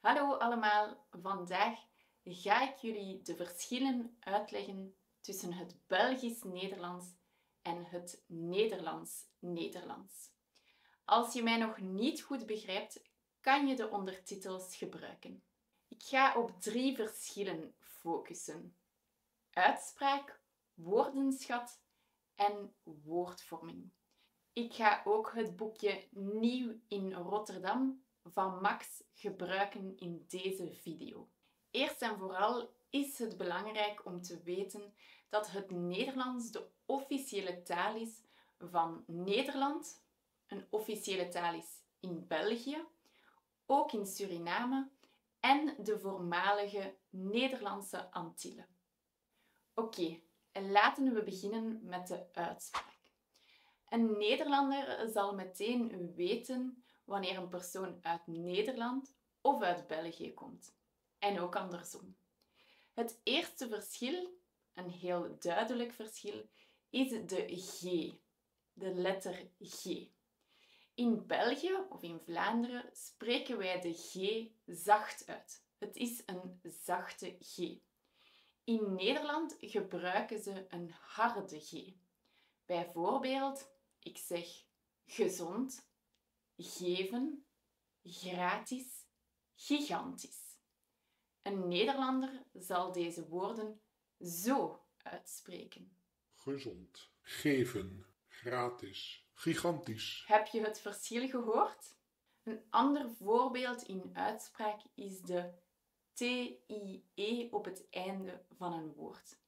Hallo allemaal, vandaag ga ik jullie de verschillen uitleggen tussen het Belgisch-Nederlands en het Nederlands-Nederlands. Als je mij nog niet goed begrijpt, kan je de ondertitels gebruiken. Ik ga op 3 verschillen focussen: uitspraak, woordenschat en woordvorming. Ik ga ook het boekje Nieuw in Rotterdam van Max gebruiken in deze video. Eerst en vooral is het belangrijk om te weten dat het Nederlands de officiële taal is van Nederland, een officiële taal is in België, ook in Suriname en de voormalige Nederlandse Antillen. Oké, laten we beginnen met de uitspraak. Een Nederlander zal meteen weten wanneer een persoon uit Nederland of uit België komt. En ook andersom. Het eerste verschil, een heel duidelijk verschil, is de G. De letter G. In België of in Vlaanderen spreken wij de G zacht uit. Het is een zachte G. In Nederland gebruiken ze een harde G. Bijvoorbeeld, ik zeg gezond, geven, gratis, gigantisch. Een Nederlander zal deze woorden zo uitspreken. Gezond, geven, gratis, gigantisch. Heb je het verschil gehoord? Een ander voorbeeld in uitspraak is de TIE op het einde van een woord.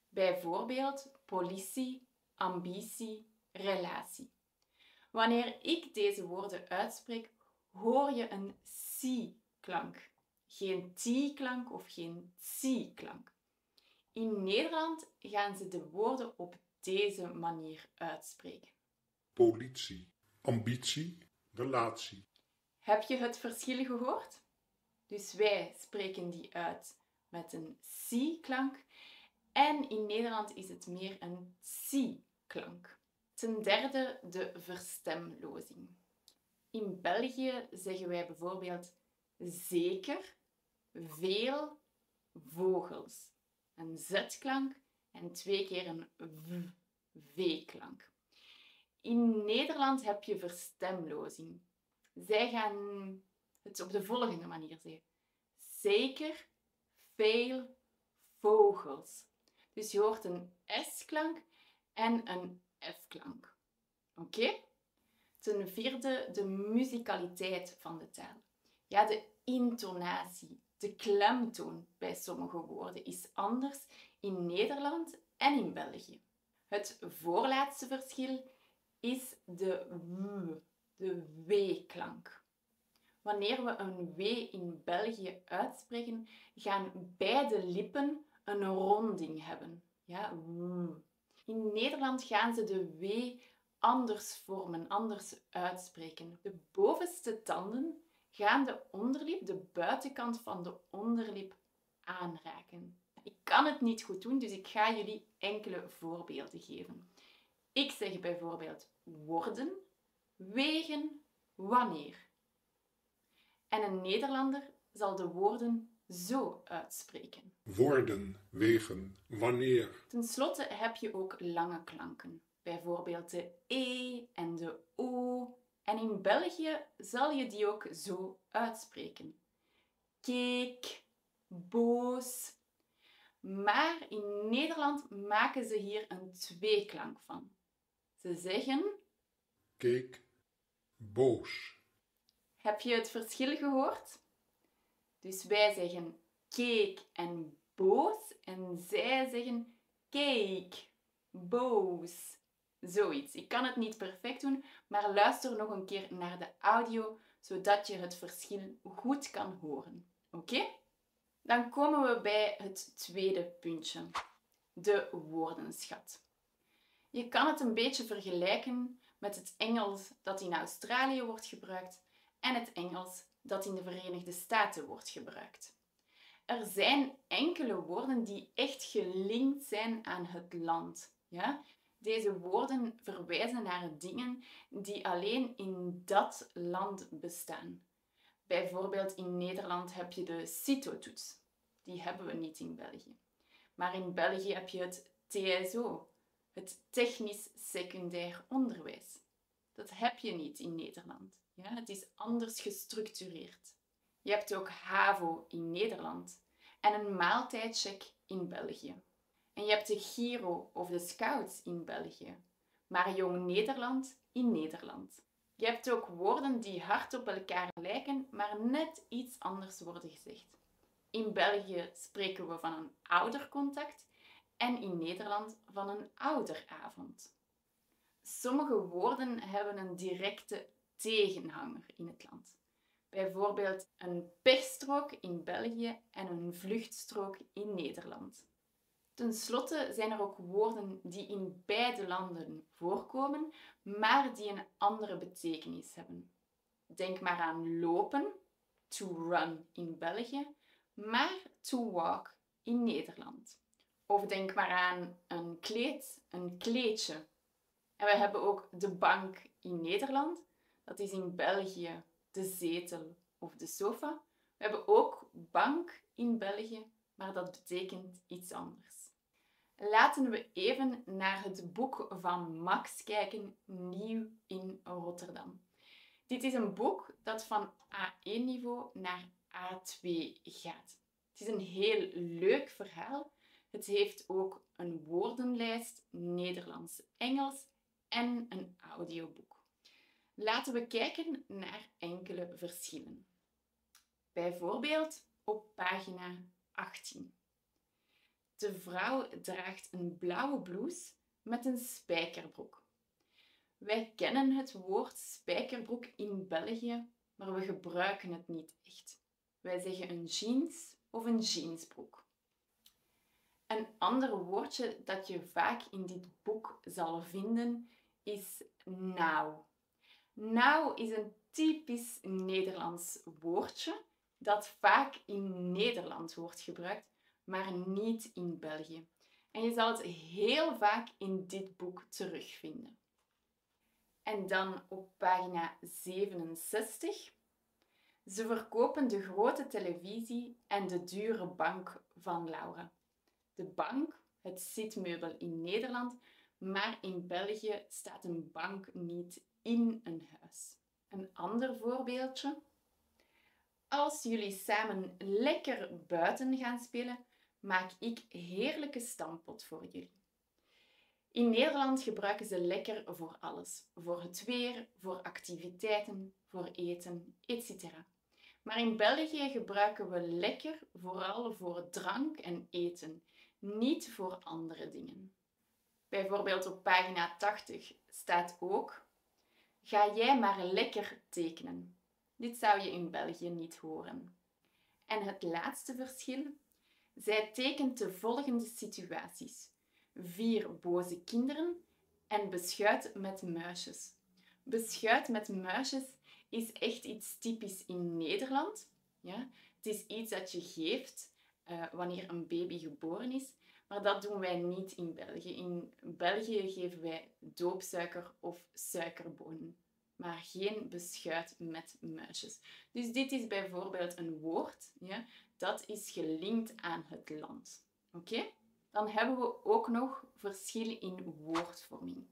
Bijvoorbeeld politie, ambitie, relatie. Wanneer ik deze woorden uitspreek, hoor je een si-klank. Geen ti-klank of geen tsi-klank. In Nederland gaan ze de woorden op deze manier uitspreken. Politie, ambitie, relatie. Heb je het verschil gehoord? Dus wij spreken die uit met een si-klank en in Nederland is het meer een tsi-klank. Ten derde de verstemlozing. In België zeggen wij bijvoorbeeld zeker, veel, vogels. Een z-klank en 2 keer een v-klank. In Nederland heb je verstemlozing. Zij gaan het op de volgende manier zeggen. Zeker, veel, vogels. Dus je hoort een s-klank en een f-klank. Oké? Ten vierde de musicaliteit van de taal. Ja, de intonatie, de klemtoon bij sommige woorden is anders in Nederland en in België. Het voorlaatste verschil is de w-klank. Wanneer we een w in België uitspreken, gaan beide lippen een ronding hebben. Ja, w. In Nederland gaan ze de w anders vormen, anders uitspreken. De bovenste tanden gaan de onderlip, de buitenkant van de onderlip, aanraken. Ik kan het niet goed doen, dus ik ga jullie enkele voorbeelden geven. Ik zeg bijvoorbeeld worden, wegen, wanneer. En een Nederlander zal de woorden zo uitspreken. Worden, wegen, wanneer. Ten slotte heb je ook lange klanken. Bijvoorbeeld de e en de o. En in België zal je die ook zo uitspreken. Keek, boos. Maar in Nederland maken ze hier een tweeklank van. Ze zeggen... Keek, boos. Heb je het verschil gehoord? Dus wij zeggen keek en boos en zij zeggen keek, boos. Zoiets. Ik kan het niet perfect doen, maar luister nog een keer naar de audio, zodat je het verschil goed kan horen. Oké? Dan komen we bij het tweede puntje. De woordenschat. Je kan het een beetje vergelijken met het Engels dat in Australië wordt gebruikt en het Engels dat in de Verenigde Staten wordt gebruikt. Er zijn enkele woorden die echt gelinkt zijn aan het land. Ja? Deze woorden verwijzen naar dingen die alleen in dat land bestaan. Bijvoorbeeld in Nederland heb je de CITO-toets. Die hebben we niet in België. Maar in België heb je het TSO, het Technisch Secundair Onderwijs. Dat heb je niet in Nederland. Ja, het is anders gestructureerd. Je hebt ook HAVO in Nederland en een maaltijdcheck in België. En je hebt de Giro of de Scouts in België, maar Jong Nederland in Nederland. Je hebt ook woorden die hard op elkaar lijken, maar net iets anders worden gezegd. In België spreken we van een oudercontact en in Nederland van een ouderavond. Sommige woorden hebben een directe tegenhanger in het land. Bijvoorbeeld een pechstrook in België en een vluchtstrook in Nederland. Ten slotte zijn er ook woorden die in beide landen voorkomen, maar die een andere betekenis hebben. Denk maar aan lopen, to run in België, maar to walk in Nederland. Of denk maar aan een kleed, een kleedje. En we hebben ook de bank in Nederland. Dat is in België de zetel of de sofa. We hebben ook bank in België, maar dat betekent iets anders. Laten we even naar het boek van Max kijken, Nieuw in Rotterdam. Dit is een boek dat van A1-niveau naar A2 gaat. Het is een heel leuk verhaal. Het heeft ook een woordenlijst, Nederlands-Engels en een audioboek. Laten we kijken naar enkele verschillen. Bijvoorbeeld op pagina 18. De vrouw draagt een blauwe blouse met een spijkerbroek. Wij kennen het woord spijkerbroek in België, maar we gebruiken het niet echt. Wij zeggen een jeans of een jeansbroek. Een ander woordje dat je vaak in dit boek zal vinden is nou. Nou is een typisch Nederlands woordje dat vaak in Nederland wordt gebruikt, maar niet in België. En je zal het heel vaak in dit boek terugvinden. En dan op pagina 67. Ze verkopen de grote televisie en de dure bank van Laura. De bank, het zitmeubel in Nederland, maar in België staat een bank niet in een huis. Een ander voorbeeldje. Als jullie samen lekker buiten gaan spelen, maak ik heerlijke stampot voor jullie. In Nederland gebruiken ze lekker voor alles. Voor het weer, voor activiteiten, voor eten, etc. Maar in België gebruiken we lekker vooral voor drank en eten, niet voor andere dingen. Bijvoorbeeld op pagina 80 staat ook: ga jij maar lekker tekenen. Dit zou je in België niet horen. En het laatste verschil: zij tekent de volgende situaties: 4 boze kinderen en beschuit met muisjes. Beschuit met muisjes is echt iets typisch in Nederland. Ja? Het is iets dat je geeft wanneer een baby geboren is, maar dat doen wij niet in België. In België geven wij doopsuiker of suikerbonen, maar geen beschuit met muisjes. Dus dit is bijvoorbeeld een woord, ja, dat is gelinkt aan het land. Oké? Dan hebben we ook nog verschil in woordvorming.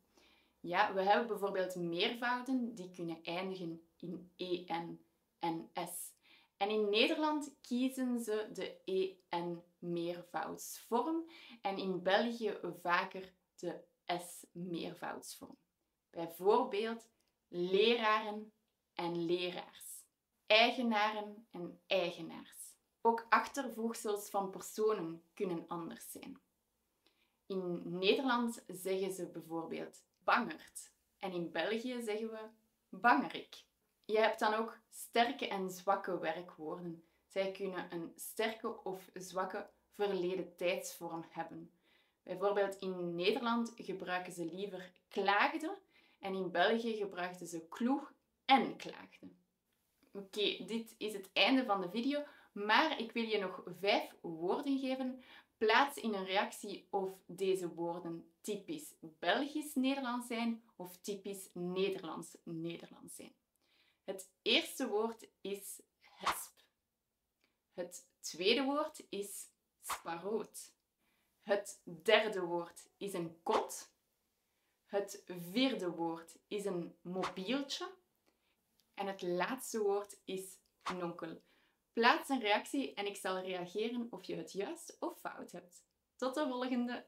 Ja, we hebben bijvoorbeeld meervouden die kunnen eindigen in en en s. En in Nederland kiezen ze de en meervoudsvorm en in België vaker de s meervoudsvorm. Bijvoorbeeld leraren en leraars, eigenaren en eigenaars. Ook achtervoegsels van personen kunnen anders zijn. In Nederland zeggen ze bijvoorbeeld bangert en in België zeggen we bangerik. Je hebt dan ook sterke en zwakke werkwoorden. Zij kunnen een sterke of zwakke verleden tijdsvorm hebben. Bijvoorbeeld in Nederland gebruiken ze liever klaagde en in België gebruikten ze kloeg en klaagde. Oké, dit is het einde van de video, maar ik wil je nog 5 woorden geven. Plaats in een reactie of deze woorden typisch Belgisch-Nederlands zijn of typisch Nederlands-Nederlands zijn. Het eerste woord is hesp. Het tweede woord is sparoot. Het derde woord is een kot. Het vierde woord is een mobieltje. En het laatste woord is nonkel. Plaats een reactie en ik zal reageren of je het juist of fout hebt. Tot de volgende!